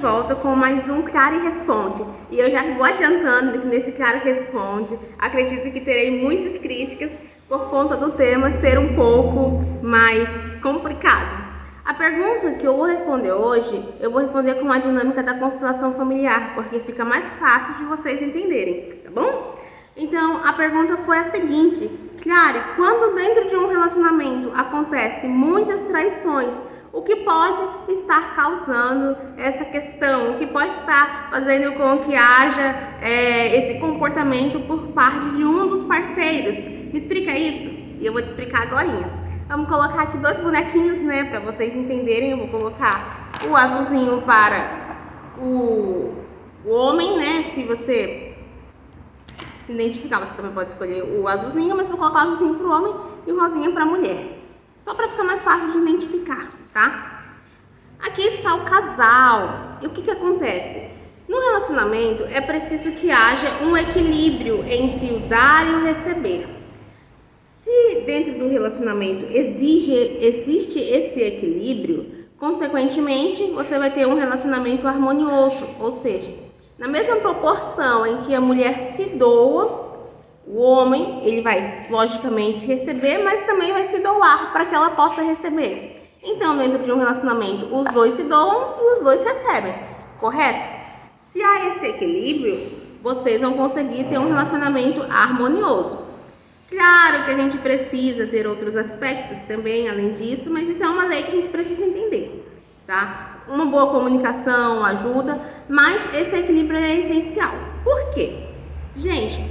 volta com mais um Clara e Responde. E eu já vou adiantando que nesse Clara e Responde, acredito que terei muitas críticas por conta do tema ser um pouco mais complicado. A pergunta que eu vou responder hoje, eu vou responder com a dinâmica da constelação familiar, porque fica mais fácil de vocês entenderem, tá bom? Então, a pergunta foi a seguinte: Clara, quando dentro de um relacionamento acontece muitas traições, o que pode estar causando essa questão? O que pode estar fazendo com que haja esse comportamento por parte de um dos parceiros? Me explica isso? E eu vou te explicar agorinha. Vamos colocar aqui dois bonequinhos, né, para vocês entenderem. Eu vou colocar o azulzinho para o homem, né, se você se identificar, você também pode escolher o azulzinho, mas vou colocar o azulzinho para o homem e o rosinha para a mulher. Só para ficar mais fácil de identificar, tá? Aqui está o casal. E o que acontece? No relacionamento é preciso que haja um equilíbrio entre o dar e o receber. Se dentro do relacionamento existe esse equilíbrio, consequentemente você vai ter um relacionamento harmonioso, ou seja, na mesma proporção em que a mulher se doa, o homem, ele vai logicamente receber, mas também vai se doar para que ela possa receber. Então, dentro de um relacionamento, os dois se doam e os dois recebem, correto? Se há esse equilíbrio, vocês vão conseguir ter um relacionamento harmonioso. Claro que a gente precisa ter outros aspectos também, além disso, mas isso é uma lei que a gente precisa entender, tá? Uma boa comunicação ajuda, mas esse equilíbrio é essencial. Por quê? Gente,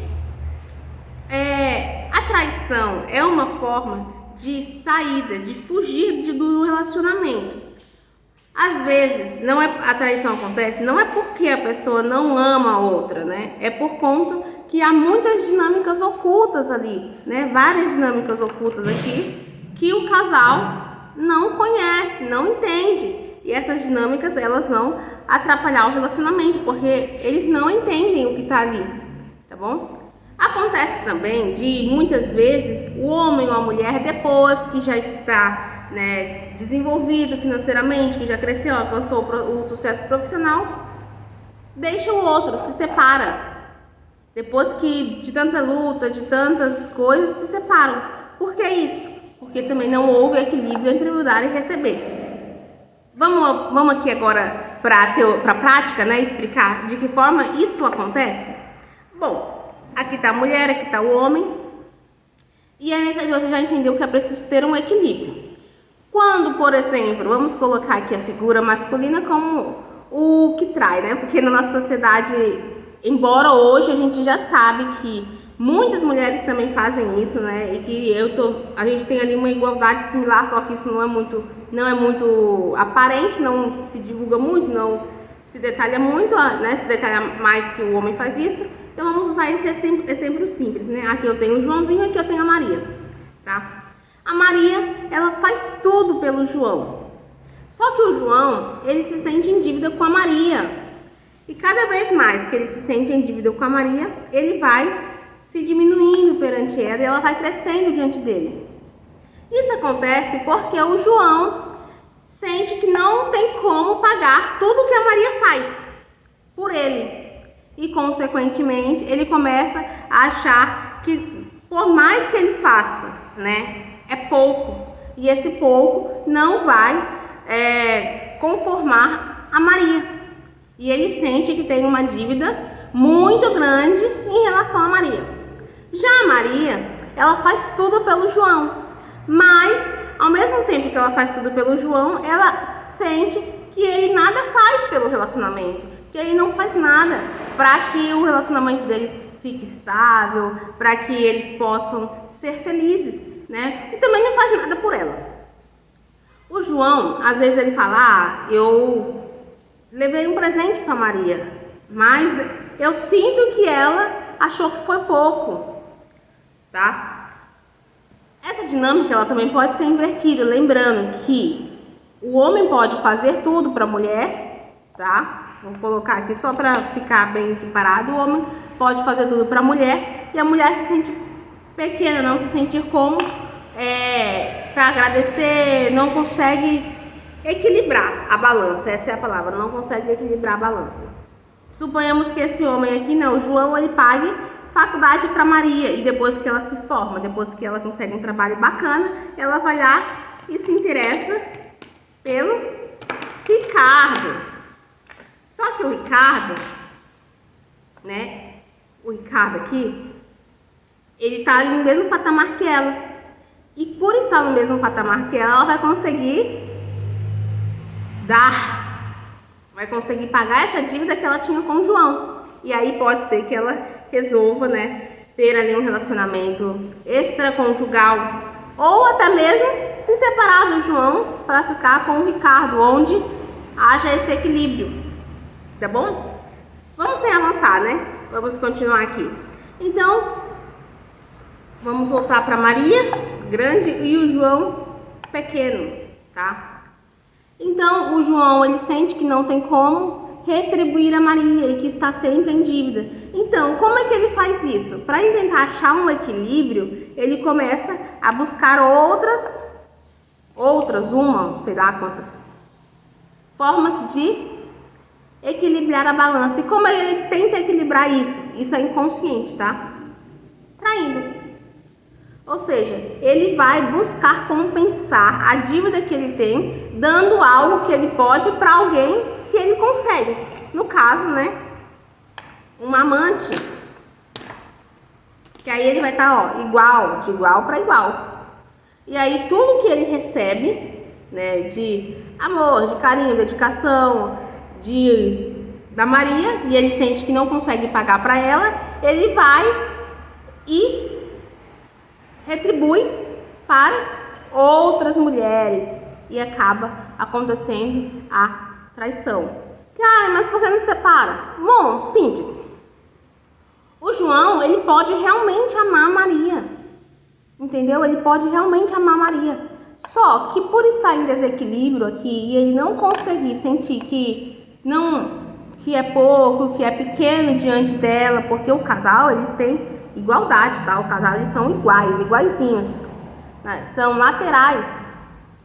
a traição é uma forma de saída, de fugir do relacionamento. Às vezes, a traição acontece não é porque a pessoa não ama a outra, né? É por conta que há muitas dinâmicas ocultas ali, né? Várias dinâmicas ocultas aqui que o casal não conhece, não entende. E essas dinâmicas, elas vão atrapalhar o relacionamento, porque eles não entendem o que está ali, tá bom? Acontece também de, muitas vezes, o homem ou a mulher, depois que já está, né, desenvolvido financeiramente, que já cresceu, alcançou o sucesso profissional, deixa o outro, se separa. Depois que de tanta luta, de tantas coisas, se separam. Por que isso? Porque também não houve equilíbrio entre o dar e receber. Vamos aqui agora para a prática, né, explicar de que forma isso acontece? Bom, aqui está a mulher, aqui está o homem. E aí você já entendeu que é preciso ter um equilíbrio. Quando, por exemplo, vamos colocar aqui a figura masculina como o que trai, né? Porque na nossa sociedade, embora hoje a gente já sabe que muitas mulheres também fazem isso, né? E que a gente tem ali uma igualdade similar, só que isso não é muito aparente, não se divulga muito, não se detalha muito, né? Se detalha mais que o homem faz isso. Então vamos usar esse exemplo simples, né? Aqui eu tenho o Joãozinho, aqui eu tenho a Maria, tá? A Maria, ela faz tudo pelo João. Só que o João, ele se sente em dívida com a Maria. E cada vez mais que ele se sente em dívida com a Maria, ele vai se diminuindo perante ela e ela vai crescendo diante dele. Isso acontece porque o João sente que não tem como pagar tudo que a Maria faz por ele. E, consequentemente, ele começa a achar que, por mais que ele faça, né, é pouco. E esse pouco não vai conformar a Maria. E ele sente que tem uma dívida muito grande em relação a Maria. Já a Maria, ela faz tudo pelo João. Mas, ao mesmo tempo que ela faz tudo pelo João, ela sente que ele nada faz pelo relacionamento. Que ele não faz nada para que o relacionamento deles fique estável, para que eles possam ser felizes, né? E também não faz nada por ela. O João, às vezes ele fala, eu levei um presente para Maria, mas eu sinto que ela achou que foi pouco, tá? Essa dinâmica, ela também pode ser invertida, lembrando que o homem pode fazer tudo para a mulher, tá? Vou colocar aqui só para ficar bem equiparado. O homem pode fazer tudo para a mulher e a mulher se sente pequena, não se sentir como para agradecer, não consegue equilibrar a balança, essa é a palavra, não consegue equilibrar a balança. Suponhamos que esse homem aqui, o João, ele pague faculdade para Maria e depois que ela se forma, depois que ela consegue um trabalho bacana, ela vai lá e se interessa pelo Ricardo. Só que o Ricardo, o Ricardo aqui, ele tá no mesmo patamar que ela. E por estar no mesmo patamar que ela vai conseguir vai conseguir pagar essa dívida que ela tinha com o João. E aí pode ser que ela resolva, ter ali um relacionamento extraconjugal ou até mesmo se separar do João para ficar com o Ricardo, onde haja esse equilíbrio, tá bom? Vamos sem avançar, Vamos continuar aqui. Então, vamos voltar para Maria, grande, e o João, pequeno, tá? Então, o João, ele sente que não tem como retribuir a Maria e que está sempre em dívida. Então, como é que ele faz isso? Para ele tentar achar um equilíbrio, ele começa a buscar sei lá quantas, formas de equilibrar a balança. E como ele tenta equilibrar isso? Isso é inconsciente, tá? Traindo. Ou seja, ele vai buscar compensar a dívida que ele tem, dando algo que ele pode para alguém que ele consegue. No caso, uma amante. Que aí ele vai estar, de igual para igual. E aí tudo que ele recebe, de amor, de carinho, dedicação, da Maria, e ele sente que não consegue pagar para ela, ele vai e retribui para outras mulheres e acaba acontecendo a traição. Mas por que não separa? Bom, simples. O João, ele pode realmente amar Maria, entendeu? Ele pode realmente amar Maria. Só que por estar em desequilíbrio aqui e ele não conseguir sentir que é pouco, que é pequeno diante dela, porque o casal, eles têm igualdade, tá? O casal, eles são iguaizinhos, são laterais.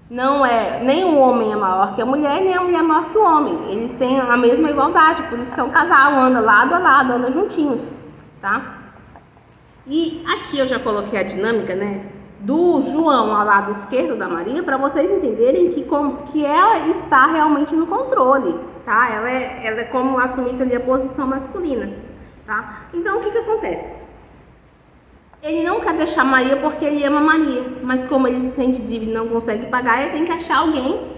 Não é, nem o homem é maior que a mulher, nem a mulher é maior que o homem. Eles têm a mesma igualdade, por isso que é um casal, anda lado a lado, anda juntinhos, tá? E aqui eu já coloquei a dinâmica, do João ao lado esquerdo da Maria, para vocês entenderem que ela está realmente no controle, tá? Ela é como assumisse ali a posição masculina, tá? Então, o que acontece? Ele não quer deixar Maria porque ele ama Maria, mas como ele se sente dívida e não consegue pagar, ele tem que achar alguém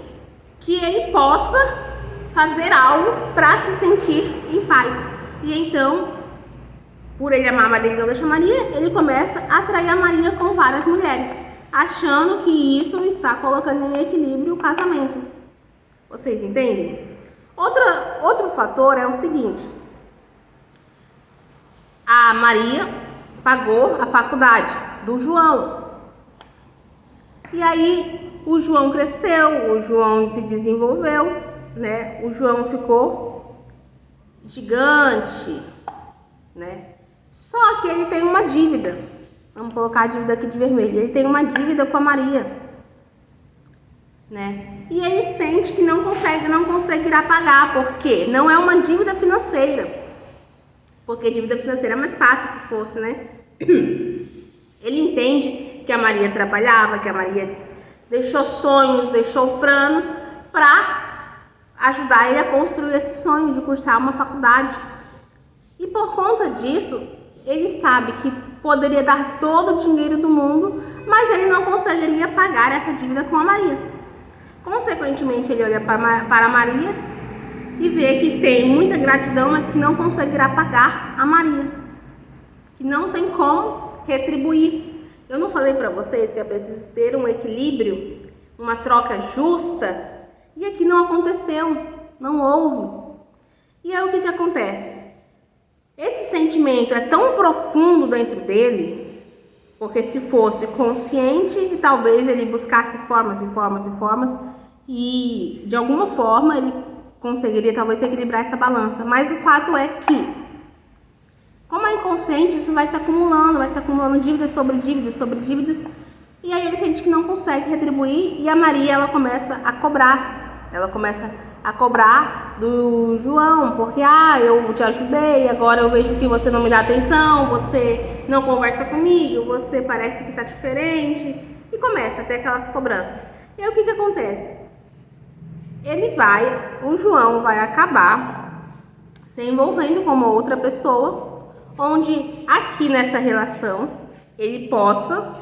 que ele possa fazer algo para se sentir em paz. E então, por ele amar Maria e não deixar Maria, ele começa a atrair a Maria com várias mulheres, achando que isso está colocando em equilíbrio o casamento. Vocês entendem? Outro fator é o seguinte: a Maria pagou a faculdade do João. E aí o João cresceu, o João se desenvolveu, O João ficou gigante, Só que ele tem uma dívida. Vamos colocar a dívida aqui de vermelho. Ele tem uma dívida com a Maria, E ele sente que não conseguirá pagar, porque não é uma dívida financeira. Porque dívida financeira é mais fácil se fosse, Ele entende que a Maria trabalhava, que a Maria deixou sonhos, deixou planos para ajudar ele a construir esse sonho de cursar uma faculdade. E por conta disso, ele sabe que poderia dar todo o dinheiro do mundo, mas ele não conseguiria pagar essa dívida com a Maria. Consequentemente, ele olha para a Maria e vê que tem muita gratidão, mas que não conseguirá pagar a Maria, que não tem como retribuir. Eu não falei para vocês que é preciso ter um equilíbrio, uma troca justa, e aqui não aconteceu, não houve. E aí o que acontece? Esse sentimento é tão profundo dentro dele, porque se fosse consciente, talvez ele buscasse formas e de alguma forma ele conseguiria talvez equilibrar essa balança. Mas o fato é que, como é inconsciente, isso vai se acumulando dívidas sobre dívidas, e aí ele sente que não consegue retribuir, e a Maria, ela começa a cobrar Ela começa a cobrar do João, porque eu te ajudei, agora eu vejo que você não me dá atenção, você não conversa comigo, você parece que tá diferente, e começa a ter aquelas cobranças. E aí o que acontece? O João vai acabar se envolvendo com uma outra pessoa, onde aqui nessa relação ele possa,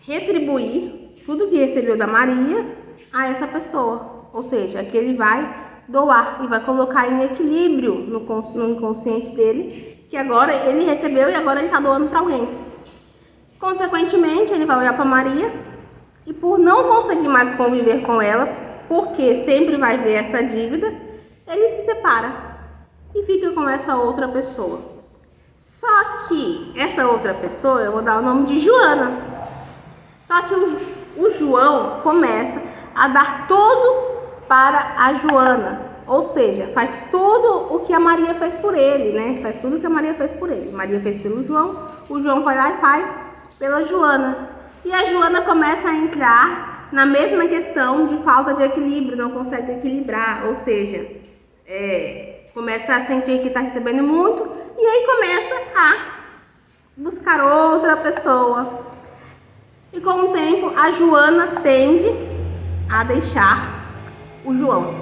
retribuir tudo que recebeu da Maria a essa pessoa, ou seja, que ele vai doar e vai colocar em equilíbrio no inconsciente dele, que agora ele recebeu e agora ele está doando para alguém. Consequentemente, ele vai olhar para Maria e, por não conseguir mais conviver com ela, porque sempre vai ver essa dívida, ele se separa e fica com essa outra pessoa. Só que essa outra pessoa, eu vou dar o nome de Joana. Só que o João começa a dar tudo para a Joana, ou seja, faz tudo o que a Maria fez por ele, né? Faz tudo o que a Maria fez por ele. Maria fez pelo João, o João vai lá e faz pela Joana. E a Joana começa a entrar na mesma questão de falta de equilíbrio, não consegue equilibrar, ou seja, começa a sentir que está recebendo muito e aí começa a buscar outra pessoa. E com o tempo, a Joana tende a deixar o João.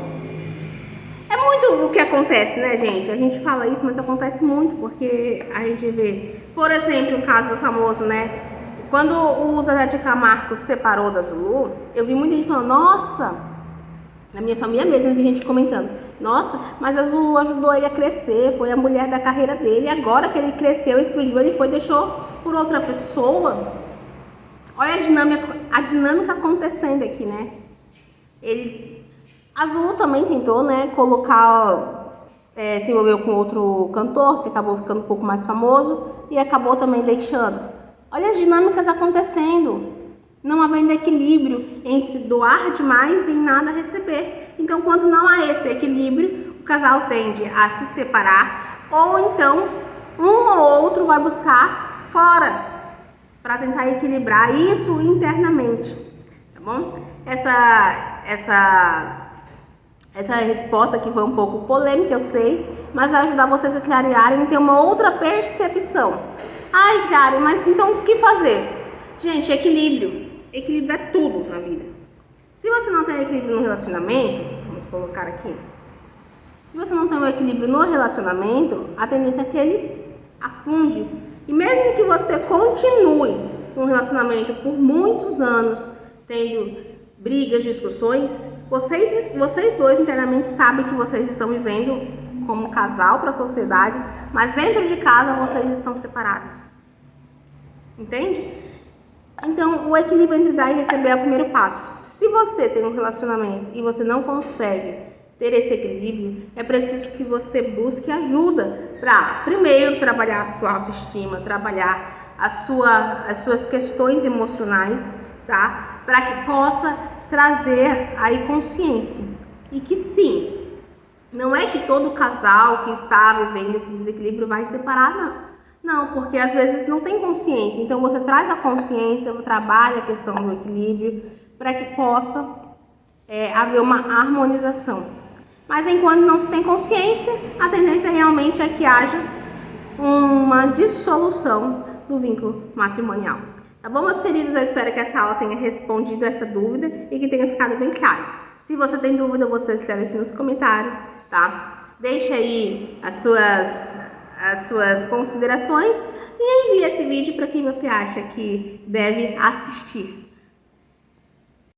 É muito o que acontece, né, gente? A gente fala isso, mas acontece muito, porque a gente vê, por exemplo, um caso famoso, né? Quando o Zezé de Camargo se separou da Zulu, eu vi muita gente falando, nossa, na minha família mesmo, eu vi gente comentando, nossa, mas a Zulu ajudou ele a crescer, foi a mulher da carreira dele, e agora que ele cresceu, explodiu, ele foi e deixou por outra pessoa. Olha a dinâmica acontecendo aqui, né? A Zulu também tentou, né, se envolveu com outro cantor, que acabou ficando um pouco mais famoso, e acabou também deixando. Olha as dinâmicas acontecendo, não havendo equilíbrio entre doar demais e nada receber. Então, quando não há esse equilíbrio, o casal tende a se separar, ou então um ou outro vai buscar fora para tentar equilibrar isso internamente, tá bom? Essa resposta aqui foi um pouco polêmica, eu sei, mas vai ajudar vocês a clarearem e ter uma outra percepção. Ai, Clary, mas então o que fazer? Gente, equilíbrio. Equilíbrio é tudo na vida. Se você não tem equilíbrio no relacionamento, vamos colocar aqui. Se você não tem um equilíbrio no relacionamento, a tendência é que ele afunde. E mesmo que você continue um relacionamento por muitos anos, tendo brigas, discussões, vocês dois internamente sabem que vocês estão vivendo como casal para a sociedade, mas dentro de casa vocês estão separados. Entende? Então, o equilíbrio entre dar e receber é o primeiro passo. Se você tem um relacionamento e você não consegue ter esse equilíbrio, é preciso que você busque ajuda para, primeiro, trabalhar a sua autoestima, trabalhar as suas questões emocionais, tá? Para que possa trazer aí consciência. E que sim, não é que todo casal que está vivendo esse desequilíbrio vai separar, não. Não, porque às vezes não tem consciência. Então você traz a consciência, trabalha a questão do equilíbrio para que possa haver uma harmonização. Mas enquanto não se tem consciência, a tendência realmente é que haja uma dissolução do vínculo matrimonial. Tá bom, meus queridos? Eu espero que essa aula tenha respondido essa dúvida e que tenha ficado bem claro. Se você tem dúvida, você escreve aqui nos comentários, tá? Deixa aí as suas considerações e envie esse vídeo para quem você acha que deve assistir.